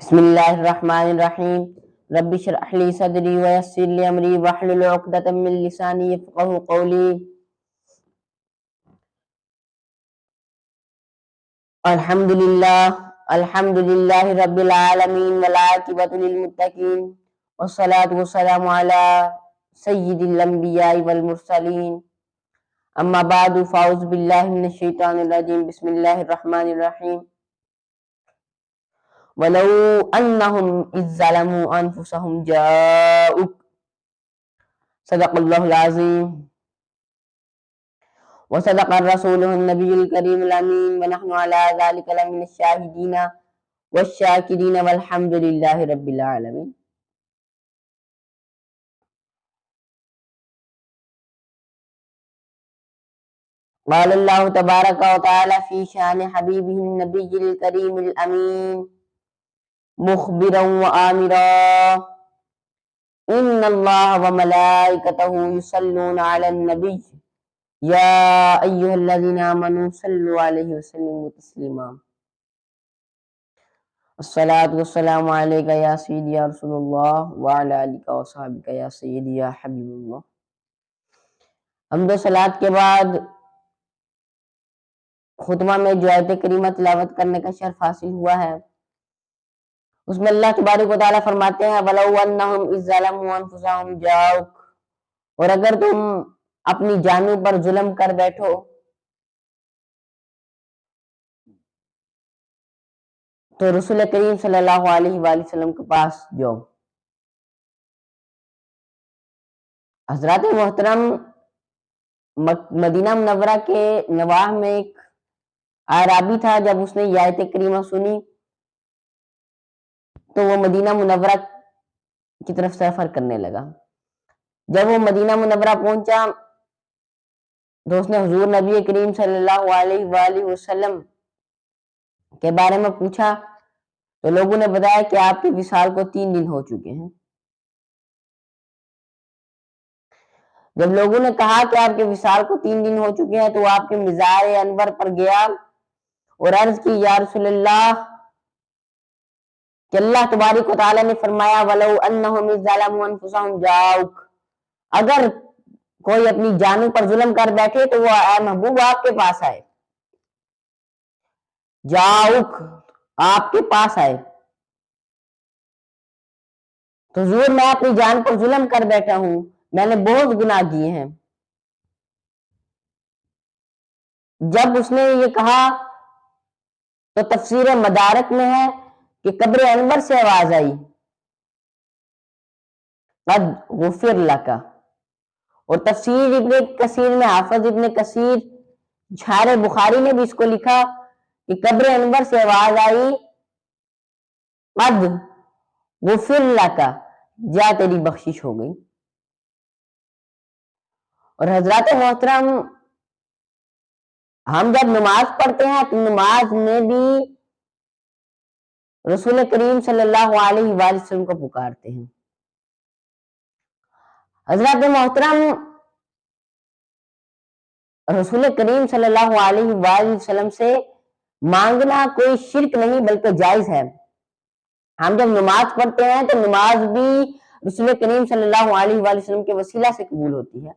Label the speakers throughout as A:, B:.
A: بسم اللہ الرحمن الرحیم رب اشرح لی صدری ویسر لی امری واحلل عقدۃ من لسانی یفقہوا قولی۔ الحمدللہ رب العالمین والعاقبۃ للمتقین والصلاۃ والسلام علی سید الانبیاء والمرسلین، اما بعد فاعوذ باللہ من الشیطان الرجیم، بسم اللہ الرحمن الرحیم۔ وَلَوْ أَنَّهُمْ إِذ ظَّلَمُوا أَنفُسَهُمْ جَاءُوكَ صدق اللہ العظیم وصدق الرسول النبی الکریم الامین ونحن علی ذلک لمن الشاہدین والشاکرین والحمد للہ رب العالمین۔ قال اللہ تبارک و تعالی فی شان حبیبہ النبی الکریم الامین مخبرا وآمرا ان اللہ وملائکتہ یصلون علی النبی یا ایہا الذین آمنوا صلوا علیہ وسلموا تسلیما۔ الصلاۃ والسلام علیکہ یا سیدی یا رسول اللہ وعلی آلک وصحبک یا سیدی یا حبیب اللہ۔ حمد و صلاۃ کے بعد خطبہ میں جو آیت کریمہ تلاوت کرنے کا شرف حاصل ہوا ہے، اس میں اللہ تبارک و تعالیٰ فرماتے ہیں وَلَوْ أَنَّهُمْ إِذ ظَّلَمُوا أَنفُسَهُمْ جَاءُوكَ، اور اگر تم اپنی جانوں پر ظلم کر بیٹھو تو رسول کریم صلی اللہ علیہ وآلہ وسلم کے پاس جاؤ۔ حضرات محترم، مدینہ منورہ کے نواح میں ایک اعرابی تھا، جب اس نے یہ آیت کریمہ سنی تو وہ مدینہ منورہ کی طرف سفر کرنے لگا۔ جب وہ مدینہ منورہ پہنچا تو اس نے حضور نبی کریم صلی اللہ علیہ وآلہ وسلم کے بارے میں پوچھا تو لوگوں نے بتایا کہ آپ کے وصال کو 3 دن ہو چکے ہیں۔ جب لوگوں نے کہا کہ آپ کے وصال کو 3 دن ہو چکے ہیں تو وہ آپ کے مزار انور پر گیا اور عرض کی یا رسول اللہ کہ اللہ تبارک و تعالیٰ نے فرمایا وَلَوْ أَنَّهُمْ إِذ ظَّلَمُوا أَنفُسَهُمْ جَاءُوكَ، اگر کوئی اپنی جانوں پر ظلم کر بیٹھے تو وہ اے محبوب آپ کے پاس آئے، جاؤک آپ کے پاس آئے۔ تو حضور میں اپنی جان پر ظلم کر بیٹھا ہوں، میں نے بہت گناہ کیے ہیں۔ جب اس نے یہ کہا تو تفسیر مدارک میں ہے کہ قبر انور سے آواز آئی قد غفر لک، اور تفسیر ابن کثیر میں حافظ ابن کثیر شارح بخاری نے بھی اس کو لکھا کہ قبر انور سے آواز آئی قد غفر لک، جا تیری بخشش ہو گئی۔ اور حضرات محترم، ہم جب نماز پڑھتے ہیں تو نماز میں بھی رسول کریم صلی اللہ علیہ وآلہ وسلم کو پکارتے ہیں۔ حضرات محترم، رسول کریم صلی اللہ علیہ وآلہ وسلم سے مانگنا کوئی شرک نہیں بلکہ جائز ہے۔ ہم جب نماز پڑھتے ہیں تو نماز بھی رسول کریم صلی اللہ علیہ وآلہ وسلم کے وسیلہ سے قبول ہوتی ہے۔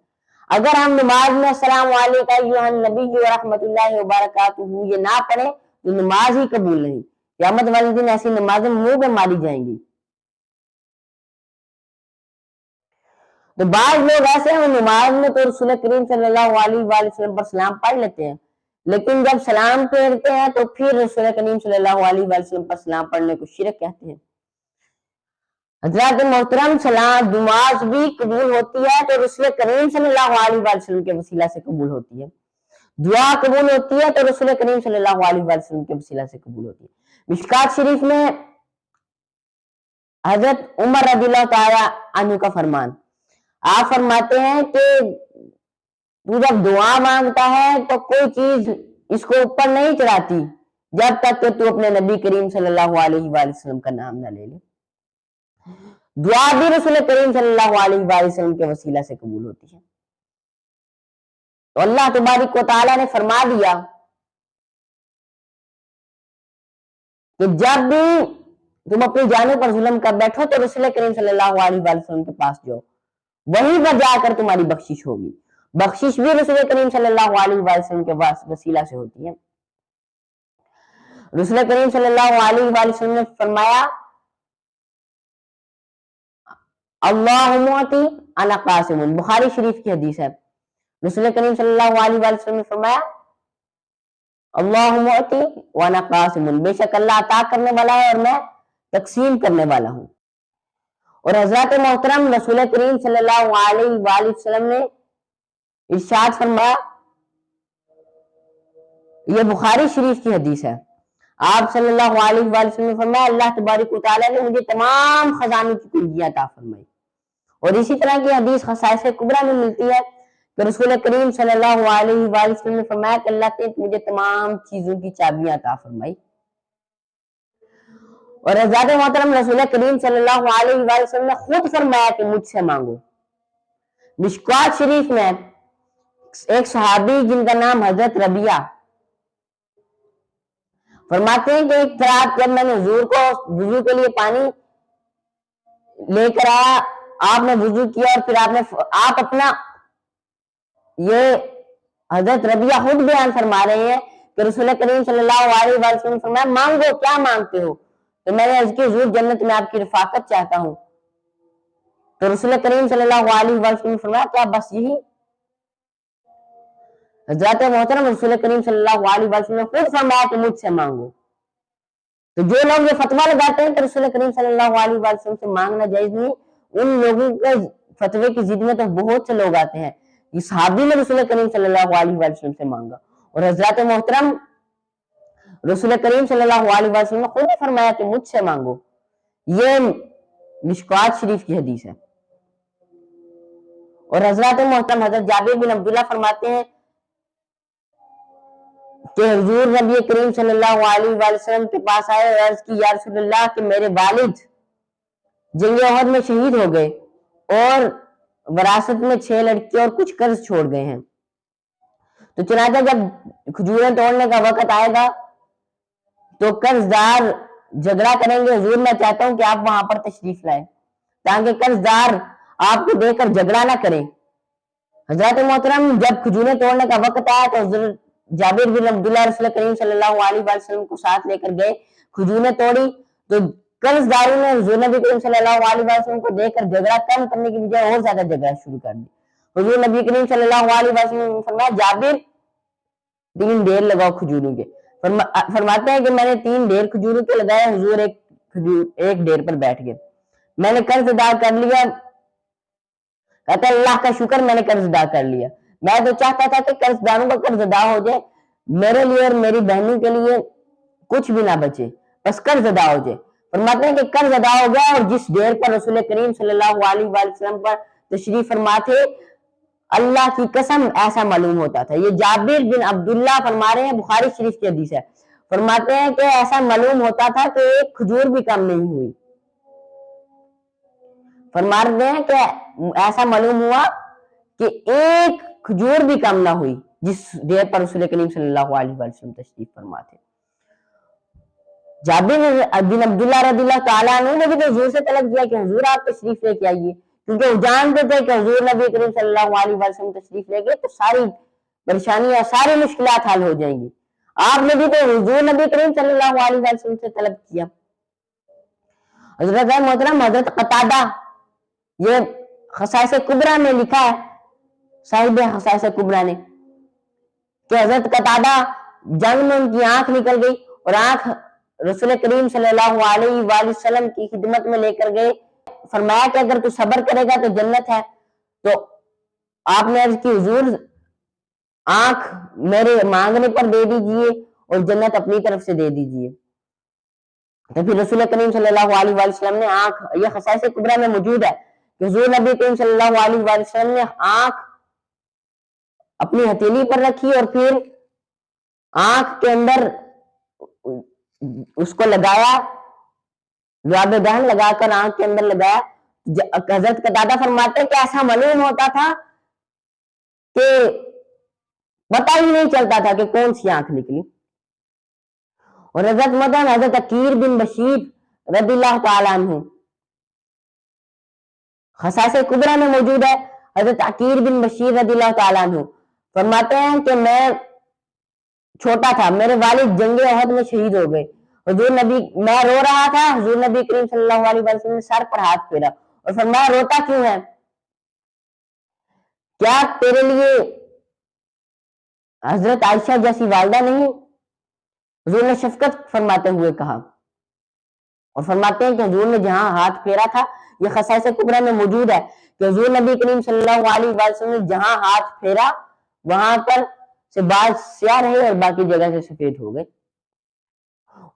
A: اگر ہم نماز میں السلام علیکم ایھا النبی ورحمۃ اللہ وبرکاتہ یہ نہ پڑھیں تو نماز ہی قبول نہیں۔ قیامت والے دن ایسی نمازیں منہ پہ ماری جائیں گی۔ تو بعض لوگ ایسے ہیں نماز میں تو رسول کریم صلی اللہ علیہ وآلہ وسلم پر سلام پڑھ لیتے ہیں، لیکن جب سلام پھیرتے ہیں تو پھر رسول کریم صلی اللہ علیہ وآلہ وسلم پر سلام پڑھنے کو شرک کہتے ہیں۔ حضرات محترم، سلام نماز بھی قبول ہوتی ہے تو رسول کریم صلی اللہ علیہ وآلہ وسلم کے وسیلہ سے قبول ہوتی ہے۔ دعا قبول ہوتی ہے تو رسول کریم صلی اللہ علیہ وآلہ وسلم کے وسیلہ سے قبول ہوتی ہے۔ مشکات شریف میں حضرت عمر رضی اللہ تعالی عنہ کا فرمان، آپ فرماتے ہیں کہ تو جب دعا مانگتا ہے تو کوئی چیز اس کو اوپر نہیں چڑھاتی جب تک کہ تو اپنے نبی کریم صلی اللہ علیہ وآلہ وسلم کا نام نہ لے لے۔ دعا بھی رسول کریم صلی اللہ علیہ وآلہ وسلم کے وسیلہ سے قبول ہوتی ہے۔ تو اللہ تبارک و تعالیٰ نے فرما دیا کہ جب بھی تم اپنی جانوں پر ظلم کر بیٹھو تو رسول کریم صلی اللہ علیہ وسلم کے پاس جاؤ، وہیں پر جا کر تمہاری بخشش ہوگی۔ بخشش بھی رسول کریم صلی اللہ علیہ وسلم کے وسیلہ سے ہوتی ہے۔ رسول کریم صلی اللہ علیہ وسلم نے فرمایا اللہم اعطی انا قاسم، بخاری شریف کی حدیث ہے۔ رسول کریم صلی اللہ علیہ وسلم نے فرمایا اللہم اعطی وانا قاسم، بے شک اللہ عطا کرنے والا ہے اور میں تقسیم کرنے والا ہوں۔ اور حضرات محترم رسول کریم صلی اللہ علیہ وآلہ وسلم نے ارشاد فرمایا، یہ بخاری شریف کی حدیث ہے، آپ صلی اللہ علیہ وآلہ وسلم نے فرمایا اللہ تبارک و تعالیٰ نے مجھے تمام خزانوں کی کنجیاں عطا فرمائی۔ اور اسی طرح کی حدیث خصائص کبریٰ میں ملتی ہے کہ رسول کریم صلی اللہ علیہ وآلہ وسلم نے فرمایا کہ اللہ نے مجھے تمام چیزوں کی چابیاں عطا فرمائی۔ اور حضرات محترم رسول کریم صلی اللہ علیہ وآلہ وسلم نے خود فرمایا کہ مجھ سے مانگو۔ مشکوات شریف میں ایک صحابی جن کا نام حضرت ربیعہ فرماتے ہیں کہ ایک رات جب میں نے حضور کو وضو کے لیے پانی لے کر آیا، آپ نے وضو کیا اور پھر آپ اپنا یہ حضرت ربیعہ خود بیان فرما رہے ہیں کہ رسول کریم صلی اللہ علیہ وآلہ وسلم نے فرمایا مانگو، کیا مانگتے ہو؟ تو میں نے عرض کی حضور جنت میں آپ کی رفاقت چاہتا ہوں۔ تو رسول کریم صلی اللہ علیہ وسلم نے فرمایا کیا بس یہی؟ حضرات محترم رسول کریم صلی اللہ علیہ وسلم نے خود فرمایا کہ مجھ سے مانگو۔ تو جو لوگ یہ فتویٰ لگاتے ہیں کہ رسول کریم صلی اللہ علیہ وسلم سے مانگنا جائز نہیں، ان لوگوں کے فتوے کی ضد میں تو بہت سے لوگ آتے ہیں۔ یہ صحابی نے رسول کریم صلی اللہ علیہ وسلم سے مانگا، اور حضرات محترم رسول کریم صلی اللہ علیہ وسلم نے خود نے فرمایا کہ مجھ سے مانگو۔ یہ مشکوات شریف کی حدیث ہے۔ اور حضرات محترم حضرت جابر بن عبداللہ فرماتے ہیں کہ حضور نبی کریم صلی اللہ علیہ وسلم کے پاس آئے اور عرض کی یا رسول اللہ کہ میرے والد جنگ احد میں شہید ہو گئے اور وراثت میں 6 لڑکیاں اور کچھ قرض چھوڑ گئے ہیں، تو چنانچہ جب کھجوریں توڑنے کا وقت آئے گا تو قرض دار جھگڑا کریں گے، حضور میں چاہتا ہوں کہ آپ وہاں پر تشریف لائیں تاکہ قرض دار آپ کو دیکھ کر جھگڑا نہ کریں۔ حضرات محترم جب کھجوریں توڑنے کا وقت آیا تو حضرت جابر بن عبداللہ رسول کریم صلی اللہ علیہ وسلم کو ساتھ لے کر گئے، کھجوریں توڑی تو قرض داروں نے حضور نبی کریم صلی اللہ علیہ وسلم کو دیکھ کر جھگڑا کم کرنے کی بجائے اور زیادہ جھگڑا شروع کر دی۔ حضور نبی کریم صلی اللہ علیہ وسلم نے فرمایا جابر 3 ڈھیر لگاؤ کھجوروں کے۔ فرماتے ہیں کہ میں نے 3 ڈھیر کھجوروں کے لگائے، حضور ایک ڈھیر پر بیٹھ گئے، میں نے قرض ادا کر لیا۔ کہتا ہے اللہ کا شکر میں نے قرض ادا کر لیا، میں تو چاہتا تھا کہ قرض داروں کا قرض ادا ہو جائے، میرے لیے اور میری بہنوں کے لیے کچھ بھی نہ بچے، بس قرض ادا ہو جائے۔ فرماتے ہیں کہ قرض ادا ہو گیا، اور جس ڈھیر پر رسول کریم صلی اللہ علیہ وسلم پر تشریف فرما تھے اللہ کی قسم ایسا معلوم ہوتا تھا۔ یہ جابر بن عبداللہ فرما رہے ہیں، بخاری شریف کی حدیث ہے، فرماتے ہیں کہ ایسا معلوم ہوتا تھا کہ ایک کھجور بھی کم نہیں ہوئی۔ فرماتے ہیں کہ ایسا معلوم ہوا کہ ایک کھجور بھی کم نہ ہوئی جس ڈھیر پر رسول کریم صلی اللہ علیہ وسلم تشریف فرما تھے۔ جابر بن عبداللہ رضی اللہ تعالیٰ عنہ نے بھی تو حضور سے طلب کیا کہ حضور آپ تشریف لے کے آئیے، کیونکہ وہ جانتے تھے کہ حضور نبی کریم صلی اللہ علیہ وسلم تشریف لے گئے تو ساری پریشانیاں ساری مشکلات حل ہو جائیں گی۔ آپ نے بھی تو حضور نبی کریم صلی اللہ علیہ وسلم سے طلب کیا۔ حضرت محترم حضرت قتادہ، یہ خصائص کبریٰ میں لکھا ہے صاحب خصائص کبریٰ نے کہ حضرت قتادہ جنگ میں ان کی آنکھ نکل گئی اور آنکھ رسول کریم صلی اللہ علیہ وآلہ وسلم کی خدمت میں لے کر گئے، فرمایا کہ اگر تو صبر کرے گا تو جنت ہے۔ تو آپ نے عرض کی حضور آنکھ میرے مانگنے پر دے دیجئے اور جنت اپنی طرف سے دے دیجئے۔ تو پھر رسول کریم صلی اللہ علیہ وآلہ وسلم نے آنکھ، یہ خصائص کبریٰ میں موجود ہے کہ حضور نبی کریم صلی اللہ علیہ وآلہ وسلم نے آنکھ اپنی ہتھیلی پر رکھی اور پھر آنکھ کے اندر اس کو لگایا، لعاب دہن لگا کر آنکھ کے اندر لگایا۔ حضرت قتادہ فرماتے ہیں کہ ایسا معلوم ہوتا تھا کہ پتہ ہی نہیں چلتا تھا کہ کون سی آنکھ نکلی۔ اور حضرت عقیر بن بشیر رضی اللہ تعالیٰ عنہ خصائص کبریٰ میں موجود ہے. حضرت عقیل بن بشیر رضی اللہ تعالیٰ عنہ فرماتے ہیں کہ میں چھوٹا تھا, میرے والد جنگ احد میں شہید ہو گئے. حضور نبی, میں رو رہا تھا, حضور نبی کریم صلی اللہ علیہ وسلم نے سر پر ہاتھ پھیرا اور فرمایا روتا کیوں ہے, کیا تیرے لیے حضرت عائشہ جیسی والدہ نہیں؟ حضور نے شفقت فرماتے ہوئے کہا, اور فرماتے ہیں کہ حضور نے جہاں ہاتھ پھیرا تھا, یہ خصائص کبریٰ میں موجود ہے کہ حضور نبی کریم صلی اللہ علیہ وسلم نے جہاں ہاتھ پھیرا وہاں پر سے بال سیاہ رہے اور باقی جگہ سے سفید ہو گئے.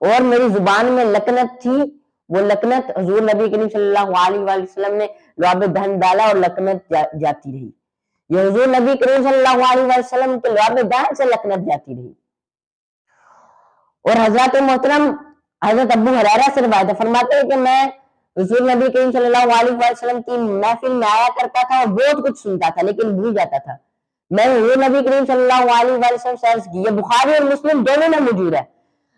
A: اور میری زبان میں لکنت تھی, وہ لکنت حضور نبی کریم صلی اللہ علیہ وسلم نے لعاب دہن ڈالا اور لکنت جاتی رہی. یہ حضور نبی کریم صلی اللہ علیہ وسلم کے لعاب دہن سے لکنت جاتی رہی. اور حضرت محترم حضرت ابو ہریرہ سے روایت ہے, فرماتے ہیں کہ میں رسول نبی کریم صلی اللہ علیہ وسلم کی محفل میں آیا کرتا تھا اور بہت کچھ سنتا تھا لیکن بھول جاتا تھا. میں حضور نبی کریم صلی اللہ علیہ وسلم سے عرض کی, یہ بخاری اور مسلم دونوں میں موجود ہے.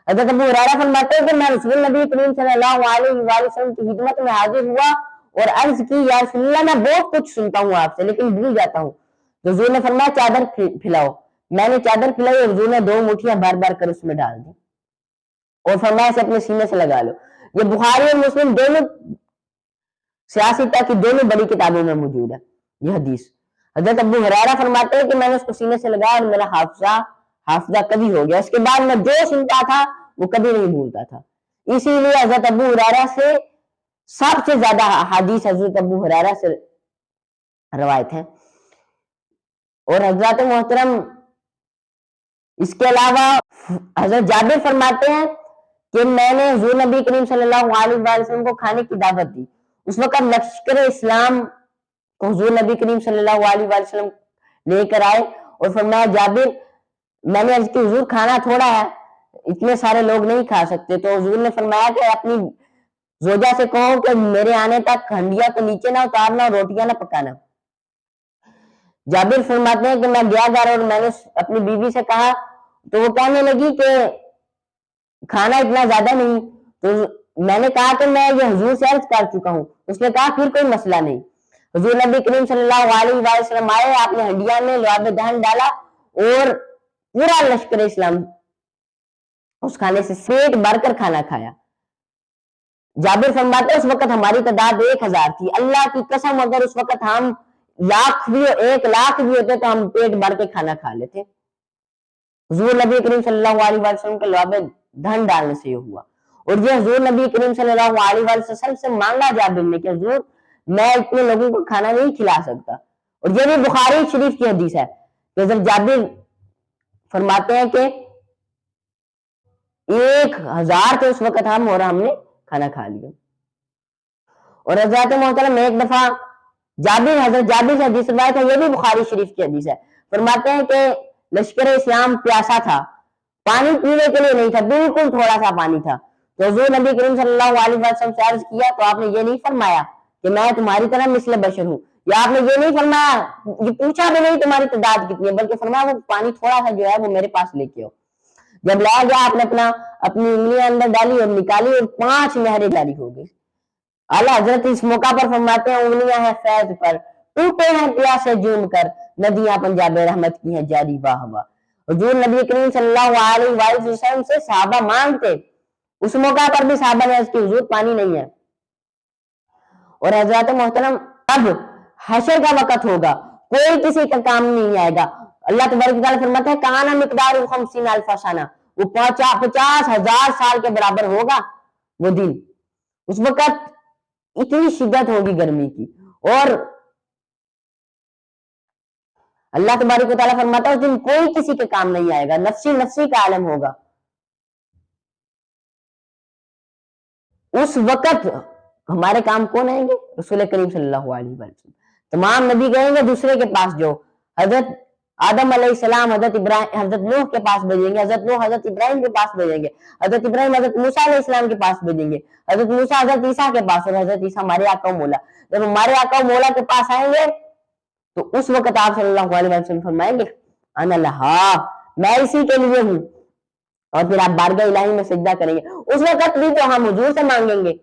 A: حضرت ابو ہریرہ فرماتے ہیں کہ میں رسول نبی کریم صلی اللہ علیہ وسلم کی خدمت میں حاضر ہوا اور عرض کی, یا رسول اللہ میں بہت کچھ سنتا ہوں آپ سے لیکن بھول جاتا ہوں. تو حضور نے فرمایا چادر پھیلاؤ. میں نے چادر پھیلائی اور حضور نے 2 مٹھیاں بار بار کر اس میں ڈال دی اور فرمایا اسے اپنے سینے سے لگا لو. یہ بخاری اور مسلم دونوں سیاستہ کی دونوں بڑی کتابوں میں موجود ہے یہ حدیث. حضرت ابو ہریرہ فرماتے ہیں کہ میں نے اس کو سینے سے لگایا اور میرا حافظہ کبھی ہو گیا, اس کے بعد میں جو سنتا تھا وہ کبھی نہیں بھولتا تھا. اسی لیے حضرت ابو ہریرہ سے سب سے زیادہ حدیث حضرت ابو ہریرہ سے روایت ہے. اور حضرت محترم اس کے علاوہ حضرت جابر فرماتے ہیں کہ میں نے حضور نبی کریم صلی اللہ علیہ وسلم کو کھانے کی دعوت دی. اس وقت لشکر اسلام کو حضور نبی کریم صلی اللہ علیہ وسلم لے کر آئے اور فرمایا جابر, میں نے عرض کی حضور کھانا تھوڑا ہے, اتنے سارے لوگ نہیں کھا سکتے. تو حضور نے فرمایا کہ اپنی زوجہ سے کہو کہ میرے آنے تک ہنڈیا کو نیچے نہ اتارنا اور روٹیاں نہ پکانا. جابر فرماتے ہیں کہ میں گیا گھر اور میں نے اپنی بیوی سے کہا تو وہ کہنے لگی کہ کھانا اتنا زیادہ نہیں. تو میں نے کہا کہ میں یہ حضور سے عرض کر چکا ہوں. اس نے کہا پھر کوئی مسئلہ نہیں. حضور نبی کریم صلی اللہ علیہ وسلم آئے, آپ نے ہنڈیا میں لعاب دہن ڈالا اور پورا لشکر اسلام اس کھانے سے پیٹ بھر کر کھانا کھایا. جابر فرماتے ہیں اس وقت ہماری تعداد 1000 تھی. اللہ کی قسم اگر اس وقت ہم 1 لاکھ بھی ہوتے تو ہم پیٹ بھر کے کھانا کھا لیتے. حضور نبی کریم صلی اللہ علیہ وسلم کے لعاب دہن ڈالنے سے یہ ہوا. اور یہ حضور نبی کریم صلی اللہ علیہ وسلم سے مانگا جابر نے کہ حضور میں اتنے لوگوں کو کھانا نہیں کھلا سکتا. اور یہ بھی بخاری شریف کی حدیث ہے کہ حضرت جابر فرماتے ہیں کہ 1000 تھے اس وقت ہم, اور ہم نے کھانا کھا لیا. اور حضرت محترم ایک دفعہ حضرت جابر سے حدیث روایت ہے, یہ بھی بخاری شریف کی حدیث ہے. فرماتے ہیں کہ لشکر اسلام پیاسا تھا, پانی پینے کے لیے نہیں تھا, بالکل تھوڑا سا پانی تھا. تو حضور نبی کریم صلی اللہ علیہ وسلم سے عرض کیا تو آپ نے یہ نہیں فرمایا کہ میں تمہاری طرح مثل بشر ہوں, یا آپ نے یہ نہیں فرمایا, یہ پوچھا بھی نہیں تمہاری تعداد کتنی ہے, بلکہ فرمایا وہ پانی تھوڑا سا جو ہے وہ میرے پاس لے کے آؤ. جب لایا گیا آپ نے اپنی انگلیاں اندر ڈالی اور نکالی اور 5 نہریں جاری ہو گئی. اعلیٰ حضرت اس موقع پر فرماتے ہیں انگلیاں ہیں فیض پر, ٹوٹے ہیں پیاسے جون کر, ندیاں پنجاب رحمت کی ہیں جاری واہ واہ. حضور نبی کریم صلی اللہ علیہ وسلم سے صحابہ مانگتے, اس موقع پر بھی صحابہ نے عرض کی حضور پانی نہیں ہے. اور حضرت محترم اب حشر کا وقت ہوگا, کوئی کسی کا کام نہیں آئے گا. اللہ تبارک و تعالیٰ فرماتا ہے کانا مقدار 50,000 سنہ, وہ 50,000 سال کے برابر ہوگا وہ دن. اس وقت اتنی شدت ہوگی گرمی کی, اور اللہ تبارک و تعالیٰ فرماتا ہے اس دن کوئی کسی کے کام نہیں آئے گا, نفسی نفسی کا عالم ہوگا. اس وقت ہمارے کام کون آئیں گے؟ رسول کریم صلی اللہ علیہ وسلم. تمام نبی کہیں گے دوسرے کے پاس جو, حضرت آدم علیہ السلام حضرت نوح کے پاس بھیجیں گے, حضرت نوح حضرت ابراہیم کے پاس بھیجیں گے, حضرت ابراہیم حضرت موسیٰ علیہ السلام کے پاس بھیجیں گے, حضرت موسیٰ حضرت عیسیٰ کے پاس, اور حضرت عیسیٰ ہمارے آقا و مولا. جب ہمارے آقا و مولا کے پاس آئیں گے تو اس وقت آپ صلی اللہ علیہ وسلم فرمائیں گے انا لہا, میں اسی کے لیے ہوں. اور پھر آپ بارگاہ الہی میں سجدہ کریں گے، اس وقت بھی تو ہم حضور سے مانگیں گے